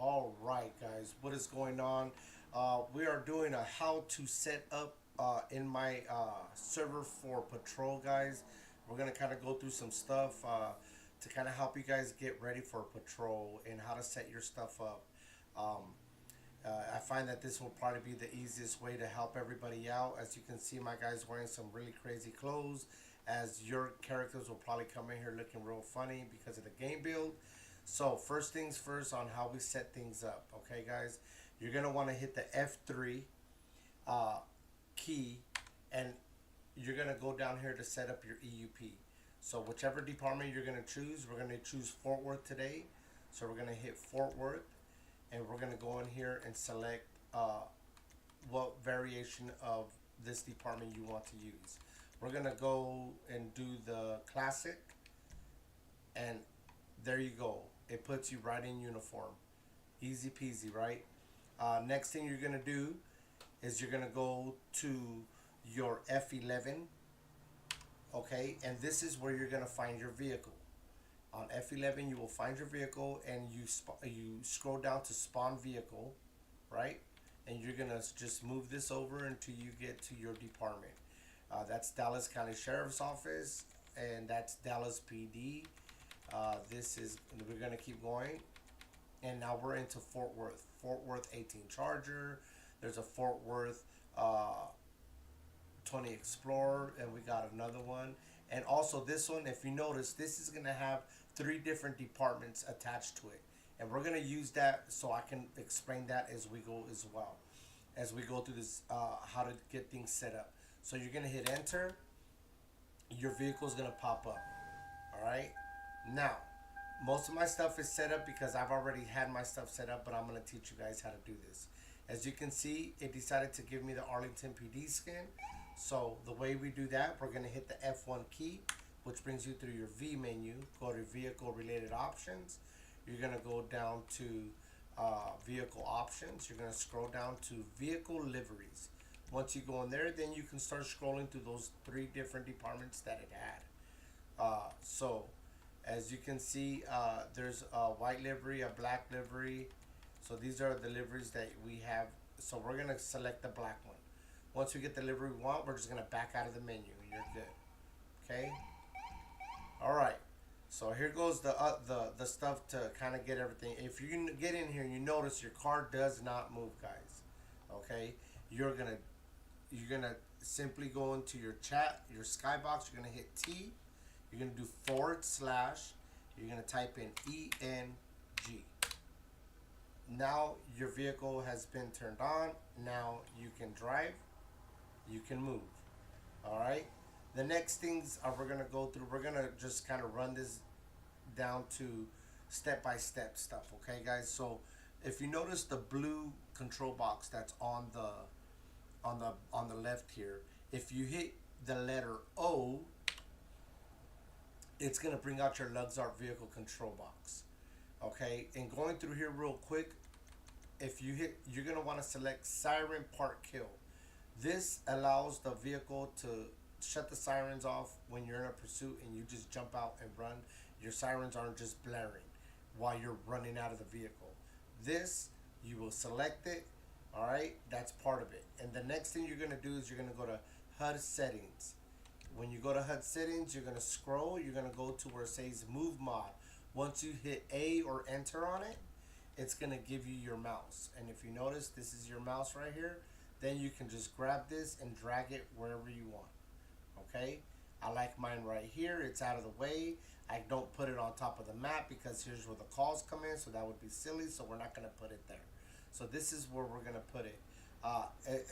All right, guys, what is going on? We are doing a how to set up in my server for patrol, guys. We're gonna kind of go through some stuff to kind of help you guys get ready for patrol and how to set your stuff up. Um, I find that this will probably be the easiest way to help everybody out. As you can see, my guy's wearing some really crazy clothes. As your characters will probably come in here looking real funny because of the game build. So first things first on how we set things up. Okay, guys, you're gonna want to hit the F3 uh, key, and you're gonna go down here to set up your EUP. So whichever department you're gonna choose, we're gonna choose Fort Worth today. So we're gonna hit Fort Worth, and we're gonna go in here and select what variation of this department you want to use. We're gonna go and do the classic, and there you go. It puts you right in uniform. Easy peasy, right? Next thing you're gonna do is you're gonna go to your F11, okay? And this is where you're gonna find your vehicle. On F11, you will find your vehicle, and you scroll down to spawn vehicle, right? And you're gonna just move this over until you get to your department. That's Dallas County Sheriff's Office, and that's Dallas PD. This is, we're gonna keep going, and now we're into Fort Worth. Fort Worth 18 Charger. There's a Fort Worth 20 Explorer, and we got another one. And also this one, if you notice, this is gonna have three different departments attached to it, and we're gonna use that so I can explain that as we go as well, as we go through this how to get things set up. So you're gonna hit enter. Your vehicle is gonna pop up. All right. Now, most of my stuff is set up because I've already had my stuff set up, but I'm going to teach you guys how to do this. As you can see, it decided to give me the Arlington PD skin. So the way we do that, we're going to hit the F1 key, which brings you through your V menu. Go to vehicle related options. You're going to go down to vehicle options. You're going to scroll down to vehicle liveries. Once you go in there, then you can start scrolling through those three different departments that it had. So as you can see, there's a white livery, a black livery. So these are the liveries that we have. So we're gonna select the black one. Once we get the livery we want, we're just gonna back out of the menu, and you're good. Okay. All right. So here goes the stuff to kind of get everything. If you get in here and you notice your car does not move, guys. Okay. You're gonna simply go into your chat, your skybox. You're gonna hit T. You're going to do /. You're going to type in ENG. Now your vehicle has been turned on. Now you can drive. You can move. All right. The next things we're going to go through, we're going to just kind of run this down to step-by-step stuff. Okay, guys? So if you notice the blue control box that's on the left here, if you hit the letter O, it's going to bring out your Luxart vehicle control box. Okay, and going through here real quick, if you hit, you're going to want to select siren park kill. This allows the vehicle to shut the sirens off when you're in a pursuit and you just jump out and run. Your sirens aren't just blaring while you're running out of the vehicle. This, you will select it. All right, that's part of it. And the next thing you're going to do is you're going to go to HUD settings. When you go to HUD settings, you're going to scroll. You're going to go to where it says move mod. Once you hit A or enter on it, it's going to give you your mouse. And if you notice, this is your mouse right here. Then you can just grab this and drag it wherever you want. Okay? I like mine right here. It's out of the way. I don't put it on top of the map because here's where the calls come in. So that would be silly. So we're not going to put it there. So this is where we're going to put it.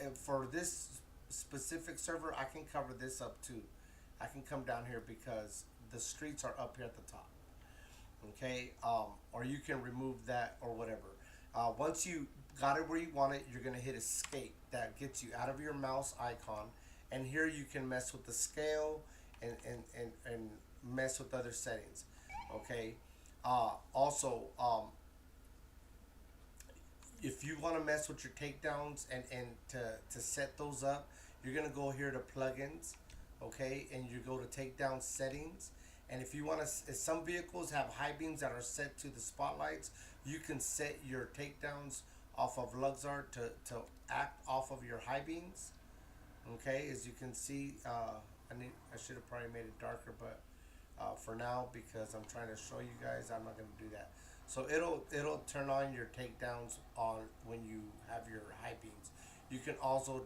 And for this specific server, I can cover this up too. I can come down here because the streets are up here at the top. Okay, or you can remove that or whatever. Once you got it where you want it, you're gonna hit escape. That gets you out of your mouse icon, and here you can mess with the scale and mess with other settings. Okay. Also, if you want to mess with your takedowns and to set those up, you're gonna go here to plugins, okay, and you go to takedown settings, And if you want to, some vehicles have high beams that are set to the spotlights. You can set your takedowns off of Luxart to act off of your high beams. Okay, as you can see, I should have probably made it darker, but for now, because I'm trying to show you guys, I'm not going to do that. So it'll turn on your takedowns on when you have your high beams. You can also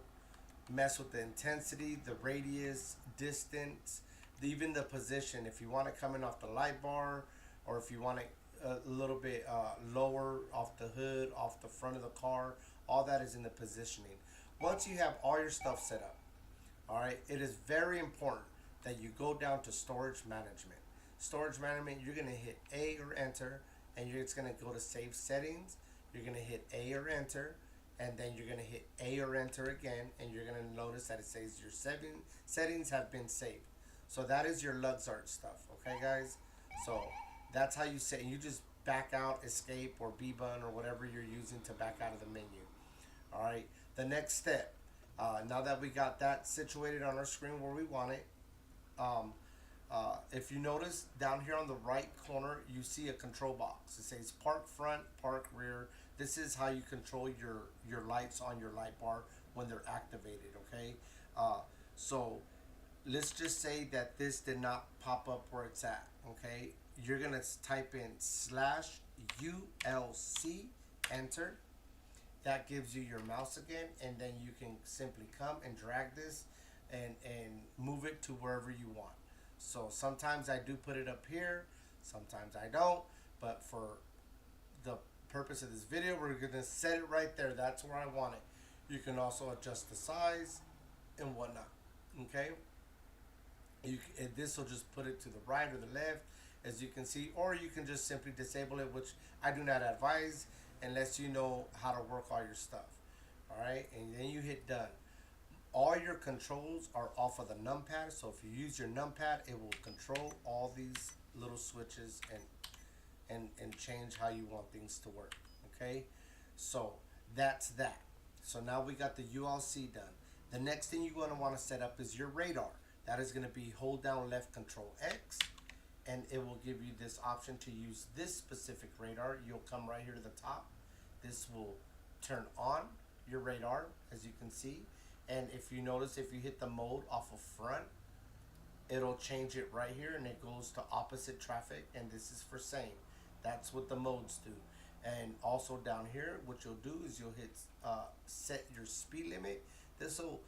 mess with the intensity, the radius, distance, even the position. If you want to come in off the light bar, or if you want it a little bit lower off the hood, off the front of the car, all that is in the positioning. Once you have all your stuff set up, all right, it is very important that you go down to storage management. Storage management, you're gonna hit A or enter, and it's gonna go to save settings. You're gonna hit A or enter, and then you're gonna hit A or enter again, and you're gonna notice that it says your settings have been saved. So that is your Luxart stuff, okay, guys? So that's how you say. You just back out, escape, or B button, or whatever you're using to back out of the menu. All right. The next step. Now that we got that situated on our screen where we want it, if you notice down here on the right corner, you see a control box. It says park front, park rear. This is how you control your lights on your light bar when they're activated. Okay. So let's just say that this did not pop up where it's at. Okay. You're gonna type in /ULC, enter. That gives you your mouse again, and then you can simply come and drag this and move it to wherever you want. So sometimes I do put it up here, sometimes I don't, but for the purpose of this video, we're gonna set it right there. That's where I want it. You can also adjust the size and whatnot. Okay. This will just put it to the right or the left, as you can see, or you can just simply disable it, which I do not advise unless you know how to work all your stuff. All right, and then you hit done. All your controls are off of the numpad, so if you use your numpad, it will control all these little switches and change how you want things to work. Okay, so that's that. So now we got the ULC done. The next thing you're going to want to set up is your radar. That is going to be hold down left control X, and it will give you this option to use this specific radar. You'll come right here to the top. This will turn on your radar, as you can see. And if you notice, if you hit the mode off of front, it'll change it right here, and it goes to opposite traffic, and this is for same. That's what the modes do. And also down here, what you'll do is you'll hit set your speed limit. This will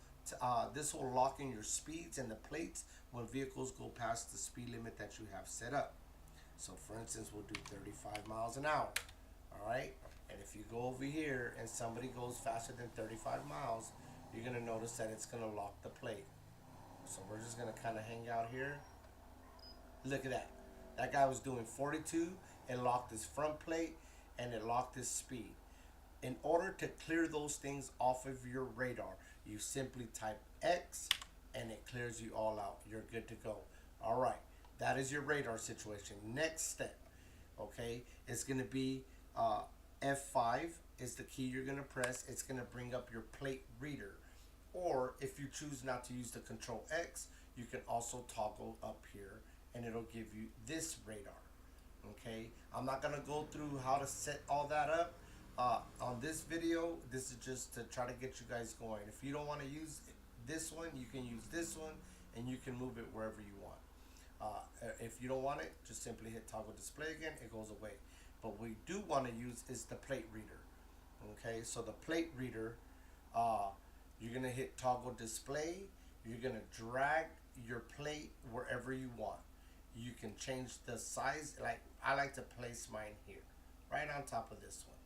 lock in your speeds and the plates when vehicles go past the speed limit that you have set up. So for instance, we'll do 35 miles an hour. All right. And if you go over here and somebody goes faster than 35 miles, you're going to notice that it's going to lock the plate. So we're just going to kind of hang out here. Look at that. That guy was doing 42 and locked his front plate, and it locked his speed. In order to clear those things off of your radar, you simply type X and it clears you all out. You're good to go. All right. That is your radar situation. Next step, okay, it's going to be F5 is the key you're going to press. It's going to bring up your plate reader. Or if you choose not to use the control X, you can also toggle up here and it'll give you this radar. Okay, I'm not going to go through how to set all that up on this video. This is just to try to get you guys going. If you don't want to use this one, you can use this one and you can move it wherever you want. If you don't want it, just simply hit toggle display again. It goes away. But what we do want to use is the plate reader. Okay, so the plate reader, you're going to hit toggle display. You're going to drag your plate wherever you want. You can change the size. Like I like to place mine here, right on top of this one.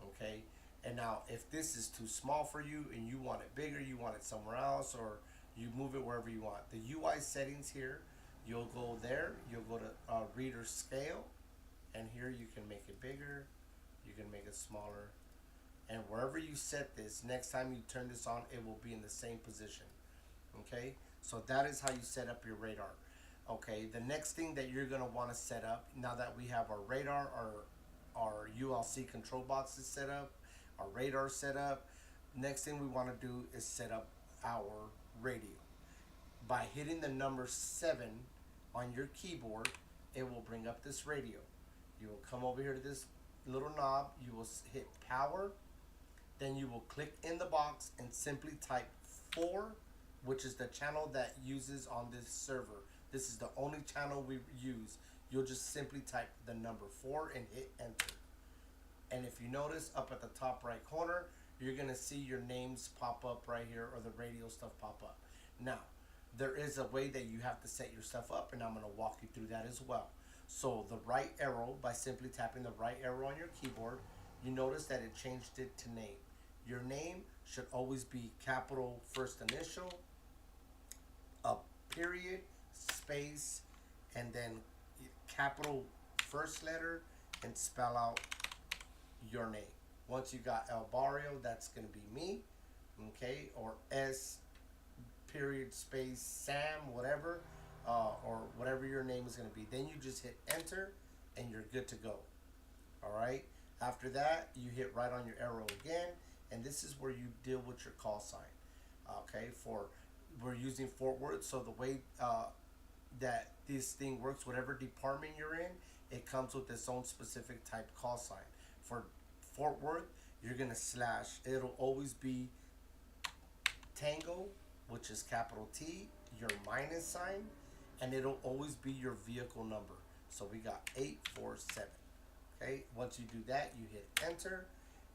Okay, and now if this is too small for you and you want it bigger, you want it somewhere else, or you move it wherever you want. The UI settings here, you'll go there. You'll go to reader scale, and here you can make it bigger. You can make it smaller. And wherever you set this, next time you turn this on, it will be in the same position. Okay, so that is how you set up your radar. Okay, the next thing that you're going to want to set up, now that we have our radar, our ULC control boxes set up, our radar set up, next thing we want to do is set up our radio. By hitting the number 7 on your keyboard, it will bring up this radio. You will come over here to this little knob. You will hit power. Then you will click in the box and simply type 4, which is the channel that uses on this server. This is the only channel we use. You'll just simply type the number 4 and hit enter. And if you notice up at the top right corner, you're gonna see your names pop up right here, or the radio stuff pop up. Now, there is a way that you have to set your stuff up, and I'm gonna walk you through that as well. So the right arrow, by simply tapping the right arrow on your keyboard, you notice that it changed it to name. Your name should always be capital first initial, a period, space, and then capital first letter, and spell out your name. Once you got El Barrio, that's going to be me, okay, or S period space Sam, whatever, or whatever your name is going to be. Then you just hit enter and you're good to go. All right. After that, you hit right on your arrow again, and this is where you deal with your call sign. Okay, we're using Fort Worth, so the way that this thing works, whatever department you're in, it comes with its own specific type call sign. For Fort Worth, you're gonna slash. It'll always be Tango, which is capital T, your minus sign, and it'll always be your vehicle number. So we got 847. Okay, once you do that, you hit enter,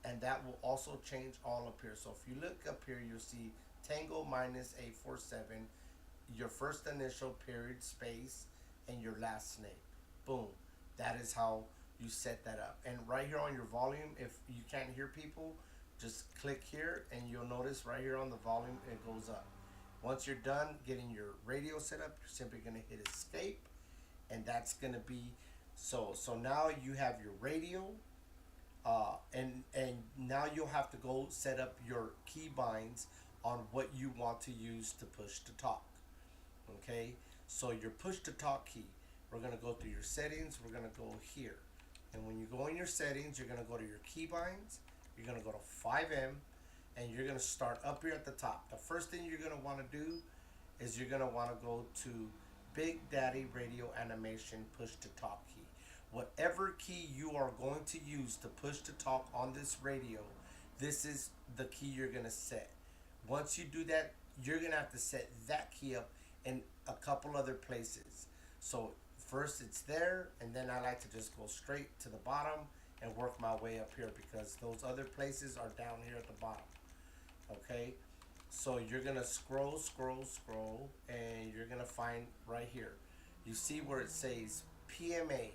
and that will also change all up here. So if you look up here, you'll see Tango minus 847, your first initial, period, space, and your last name. Boom. That is how you set that up. And right here on your volume, if you can't hear people, just click here and you'll notice right here on the volume it goes up. Once you're done getting your radio set up, you're simply going to hit escape, and that's going to be so now you have your radio, and now you'll have to go set up your key binds on what you want to use to push to talk. Okay, so your push to talk key, we're going to go through your settings. We're going to go here, and when you go in your settings, you're going to go to your key binds. You're going to go to FIVEM, and you're going to start up here at the top. The first thing you're going to want to do is you're going to want to go to Big Daddy Radio Animation Push to Talk key. Whatever key you are going to use to push to talk on this radio, this is the key you're going to set. Once you do that, you're going to have to set that key up in a couple other places. So first it's there, and then I like to just go straight to the bottom and work my way up here, because those other places are down here at the bottom. Okay, so you're gonna scroll, and you're gonna find right here. You see where it says PMA,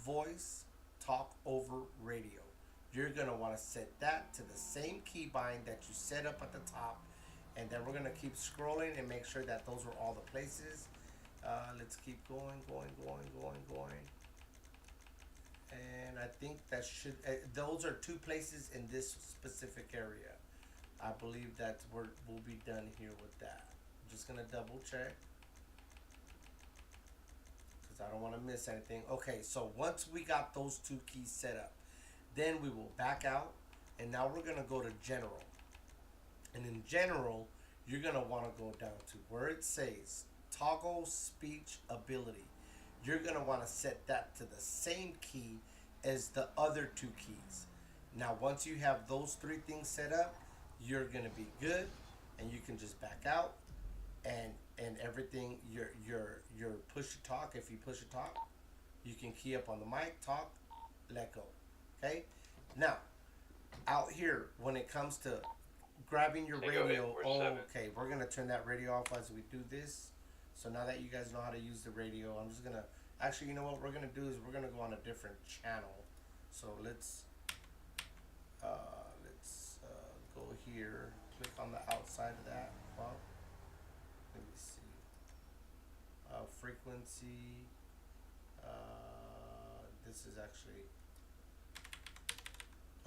voice talk over radio. You're gonna want to set that to the same keybind that you set up at the top, and then we're gonna keep scrolling and make sure that those are all the places. Let's keep going. And I think that should, those are 2 places in this specific area. I believe that's where we'll be done here with that. I'm just gonna double check, because I don't want to miss anything. Okay, so once we got those 2 keys set up, then we will back out, and now we're gonna go to general. And in general, you're gonna want to go down to where it says toggle speech ability. You're going to want to set that to the same key as the other 2 keys. Now, once you have those 3 things set up, you're going to be good, and you can just back out, and everything, your push to talk, if you push to talk, you can key up on the mic, talk, let go. Okay? Now, out here, when it comes to grabbing your radio, okay, we're going to turn that radio off as we do this. So now that you guys know how to use the radio, I'm just gonna, actually, you know what we're gonna do is we're gonna go on a different channel. So let's go here, click on the outside of that. Well, let me see. Frequency. This is actually,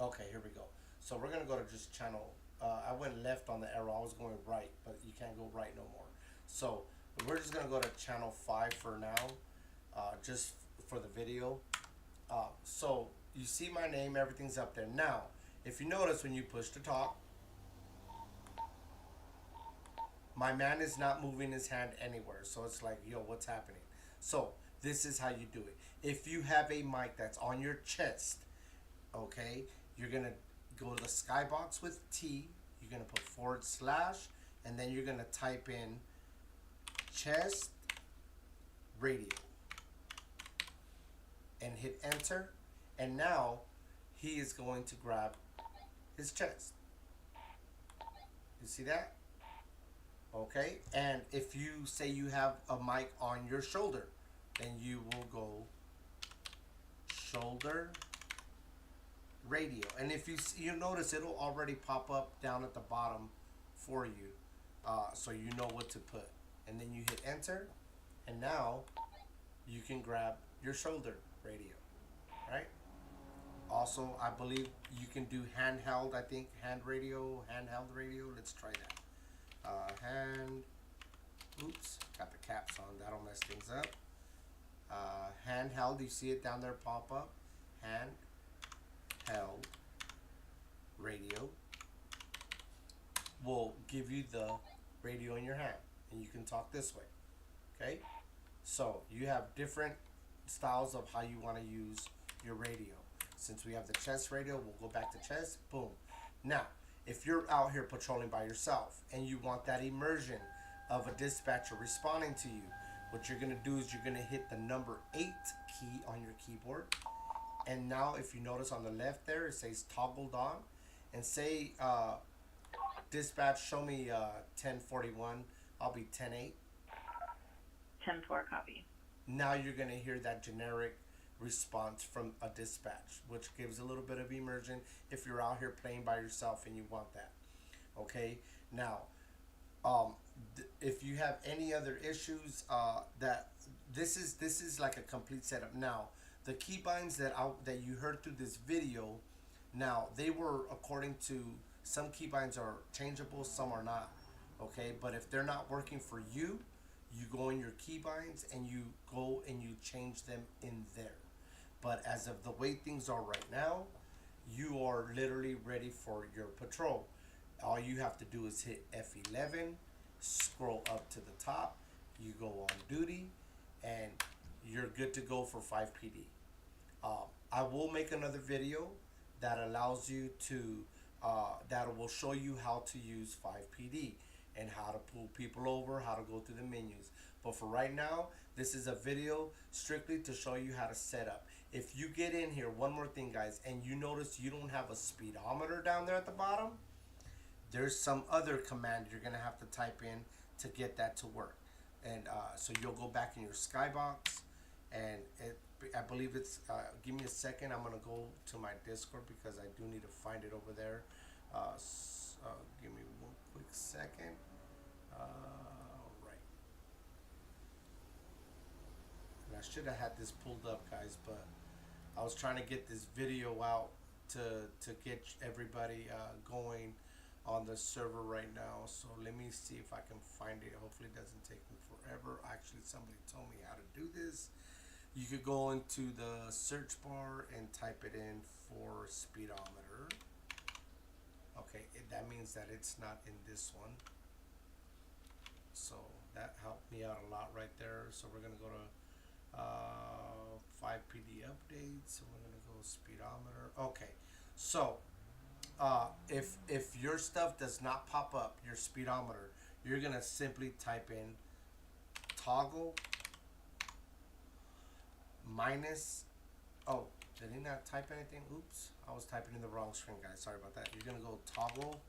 okay, here we go. So we're gonna go to just channel. I went left on the arrow. I was going right, but you can't go right no more. So we're just gonna go to channel 5 for now, just for the video. So you see my name, everything's up there. Now, if you notice, when you push to talk, my man is not moving his hand anywhere. So it's like, yo, what's happening? So this is how you do it. If you have a mic that's on your chest, okay, you're gonna go to the skybox with T. You're gonna put / and then you're gonna type in chest radio and hit enter. And now he is going to grab his chest. You see that? Okay. And if you say you have a mic on your shoulder, then you will go shoulder radio. And if you notice, it'll already pop up down at the bottom for you, so you know what to put. And then you hit enter, and now you can grab your shoulder radio, right? Also, I believe you can do handheld. I think handheld radio. Let's try that. Oops, got the caps on. That'll mess things up. Handheld. You see it down there pop up. Handheld radio will give you the radio in your hand, and you can talk this way. Okay, so you have different styles of how you want to use your radio. Since we have the chest radio, we'll go back to chest. Boom. Now, if you're out here patrolling by yourself and you want that immersion of a dispatcher responding to you, what you're going to do is you're going to hit the number 8 key on your keyboard. And now if you notice on the left there, it says toggled on. And say, dispatch, show me 1041. I'll be 10-8. 10-4, copy. Now you're going to hear that generic response from a dispatch, which gives a little bit of immersion if you're out here playing by yourself and you want that. Okay, now if you have any other issues, that this is like a complete setup. Now the keybinds that you heard through this video, now they were according to some keybinds are changeable, some are not. Okay, but if they're not working for you, you go in your keybinds and you go and you change them in there. But as of the way things are right now, you are literally ready for your patrol. All you have to do is hit F11, scroll up to the top, you go on duty, and you're good to go for 5PD. I will make another video that allows you to, that will show you how to use 5PD and how to pull people over, how to go through the menus. But for right now, this is a video strictly to show you how to set up. If you get in here, one more thing guys, and you notice you don't have a speedometer down there at the bottom, there's some other command you're gonna have to type in to get that to work. And so you'll go back in your skybox, and I believe it's, give me a second, I'm gonna go to my Discord because I do need to find it over there. Give me one quick second. Right. And I should have had this pulled up, guys, but I was trying to get this video out to get everybody going on the server right now. So let me see if I can find it. Hopefully it doesn't take me forever. Actually, somebody told me how to do this. You could go into the search bar and type it in for speedometer. Okay, that means that it's not in this one. So that helped me out a lot right there. So we're gonna go to 5PD updates. So we're gonna go speedometer. Okay, so if your stuff does not pop up, your speedometer, you're gonna simply type in toggle minus. Oh, did he not type anything? Oops, I was typing in the wrong screen, guys. Sorry about that. You're gonna go toggle,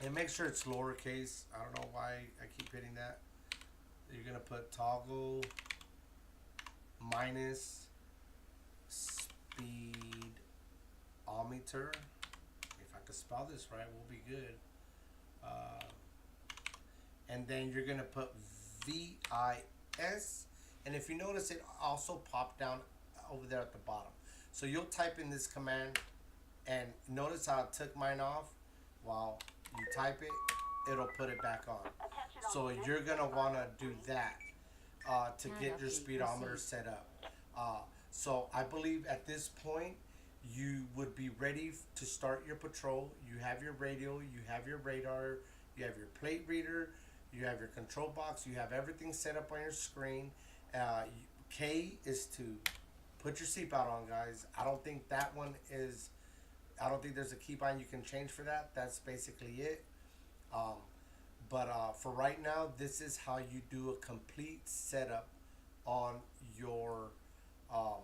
and make sure it's lowercase. I don't know why I keep hitting that. You're gonna put toggle minus speedometer. If I could spell this right, we'll be good. And then you're gonna put VIS. And if you notice, it also popped down over there at the bottom. So you'll type in this command, and notice how it took mine off. While you type it, it'll put it back on. So you're gonna wanna do that to get your speedometer set up. So I believe at this point, you would be ready to start your patrol. You have your radio, you have your radar, you have your plate reader, You have your control box. You have everything set up on your screen. K is to put your seatbelt on, guys. I don't think that one is. I don't think there's a keybind you can change for that. That's basically it. Um, but for right now, this is how you do a complete setup on your um,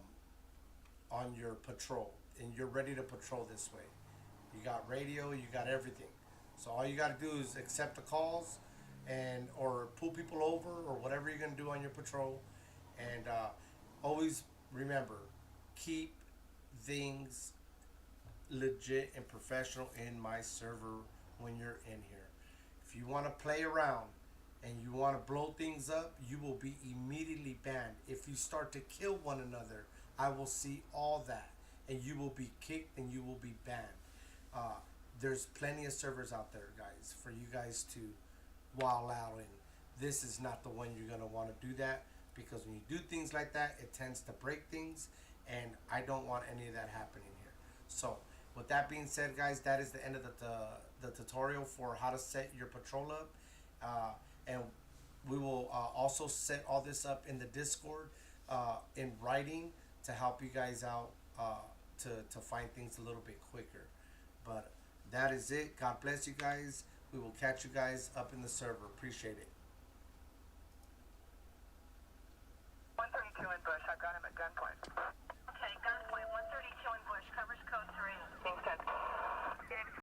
on your patrol, and you're ready to patrol this way. You got radio, you got everything. So all you got to do is accept the calls, and or pull people over or whatever you're gonna do on your patrol, and always remember, keep things legit and professional in my server when you're in here. If you want to play around and you want to blow things up, you will be immediately banned. If you start to kill one another, I will see all that, and you will be kicked and you will be banned. Uh, there's plenty of servers out there, guys, for you guys to wow out, and this is not the one you're gonna want to do that, because when you do things like that, it tends to break things, and I don't want any of that happening here. So with that being said, guys, that is the end of the tutorial for how to set your patrol up, and we will also set all this up in the Discord in writing to help you guys out, to find things a little bit quicker. But that is it. God bless you guys. We will catch you guys up in the server. Appreciate it.